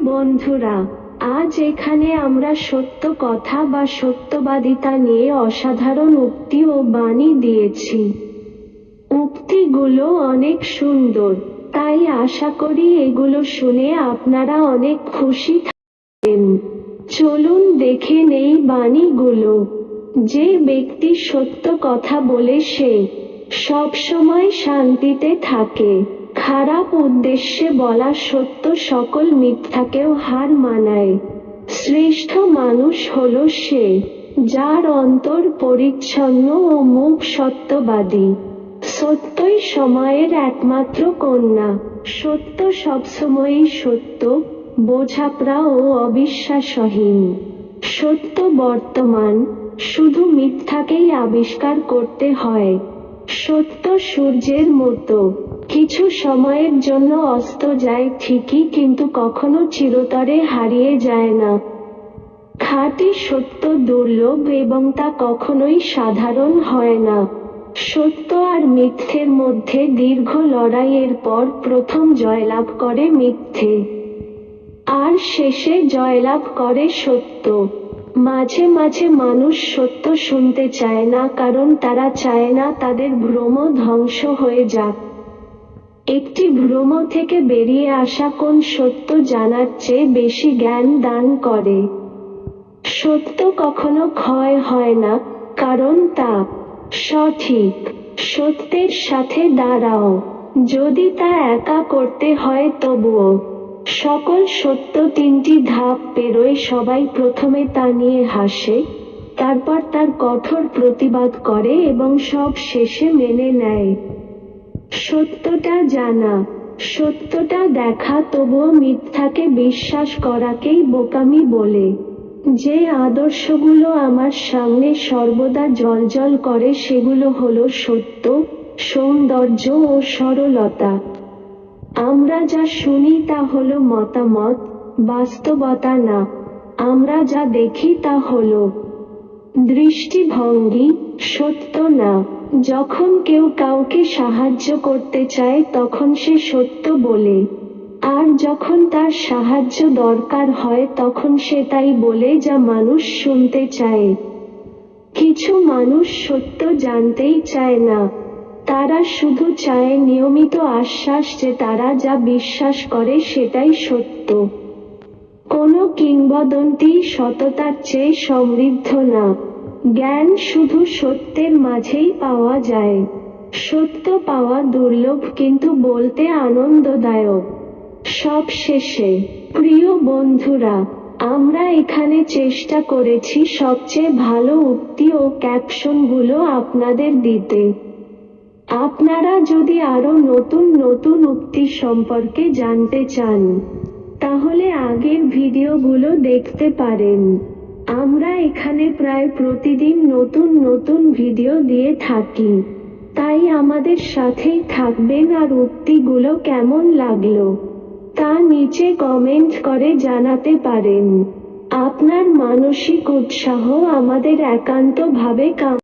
বন্ধুরা, আজ এখানে আমরা সত্য কথা বা সত্যবাদিতা নিয়ে অসাধারণ উক্তি ও বাণী দিয়েছি। উক্তিগুলো অনেক সুন্দর, তাই আশা করি এগুলো শুনে আপনারা অনেক খুশি থাকবেন। চলুন দেখে নেই বাণীগুলো। যে ব্যক্তি সত্য কথা বলে সে সবসময় শান্তিতে থাকে। খারাপ উদ্দেশ্যে বলা সত্য সকল মিথ্যাকেও হার মানায়। শ্রেষ্ঠ মানুষ হলো সে, যার অন্তর পরিচ্ছন্ন ও মুখ সত্যবাদী। সত্যই সময়ের একমাত্র কন্যা। সত্য সবসময়ই সত্য, বোঝাপড়া ও অবিশ্বাসহীন। সত্য বর্তমান, শুধু মিথ্যাকেই আবিষ্কার করতে হয়। সত্য সূর্যের মতো, কিছু সময়ের জন্য অস্ত যায় ঠিকই, কিন্তু কখনো চিরতরে হারিয়ে যায় না। খাঁটি সত্য দুর্লভ এবং তা কখনোই সাধারণ হয় না। সত্য আর মিথ্যের মধ্যে দীর্ঘ লড়াইয়ের পর প্রথম জয়লাভ করে মিথ্যে, আর শেষে জয়লাভ করে সত্য। মাঝে মাঝে মানুষ সত্য শুনতে চায় না, কারণ তারা চায় না তাদের ভ্রম ধ্বংস হয়ে যাক। একটি ভ্রম থেকে বেরিয়ে আসা কোন সত্য জানার চেয়ে বেশি জ্ঞান দান করে। সত্য কখনো ক্ষয় হয় না, কারণ তা সঠিক। সত্যের সাথে দাঁড়াও, যদি তা একা করতে হয় তবুও। সকল সত্য তিনটি ধাপ পেরোয়। সবাই প্রথমে তা নিয়ে হাসে, তারপর তার কঠোর প্রতিবাদ করে এবং সব শেষে মেনে নেয়। সত্যটা জানা, সত্যটা দেখা, তবুও মিথ্যাকে বিশ্বাস করাকেই বোকামি বলে। যে আদর্শগুলো আমার সামনে সর্বদা জ্বলজ্বল করে সেগুলো হলো সত্য, সৌন্দর্য ও সরলতা। আমরা যা শুনি তা হলো মতামত, বাস্তবতা না। আমরা যা দেখি তা হলো দৃষ্টিভঙ্গি, সত্য না। যখন কেউ কাউকে সাহায্য করতে চায় তখন সে সত্য বলে, আর যখন তার সাহায্য দরকার হয় তখন সে তাই বলে যা মানুষ শুনতে চায়। কিছু মানুষ সত্য জানতেই চায় না, তারা শুধু চায় নিয়মিত আশ্বাস যে তারা যা বিশ্বাস করে সেটাই সত্য। কোনো কিংবদন্তি সততার চেয়ে সমৃদ্ধ না। জ্ঞান শুধু সত্যের মাঝেই পাওয়া যায়। সত্য পাওয়া দুর্লভ, কিন্তু বলতে আনন্দদায়ক। সবশেষে, প্রিয় বন্ধুরা, আমরা এখানে চেষ্টা করেছি সবচেয়ে ভালো উক্তি ও ক্যাপশনগুলো আপনাদের দিতে। আপনারা যদি আরো নতুন নতুন উক্তি সম্পর্কে জানতে চান, তাহলে আগের ভিডিওগুলো দেখতে পারেন। আমরা এখানে প্রায় প্রতিদিন নতুন নতুন ভিডিও দিয়ে থাকি, তাই আমাদের সাথেই থাকবেন। আর উক্তিগুলো কেমন লাগলো তা নিচে কমেন্ট করে জানাতে পারেন। আপনার মানসিক উৎসাহ আমাদের একান্তভাবে কাম্য।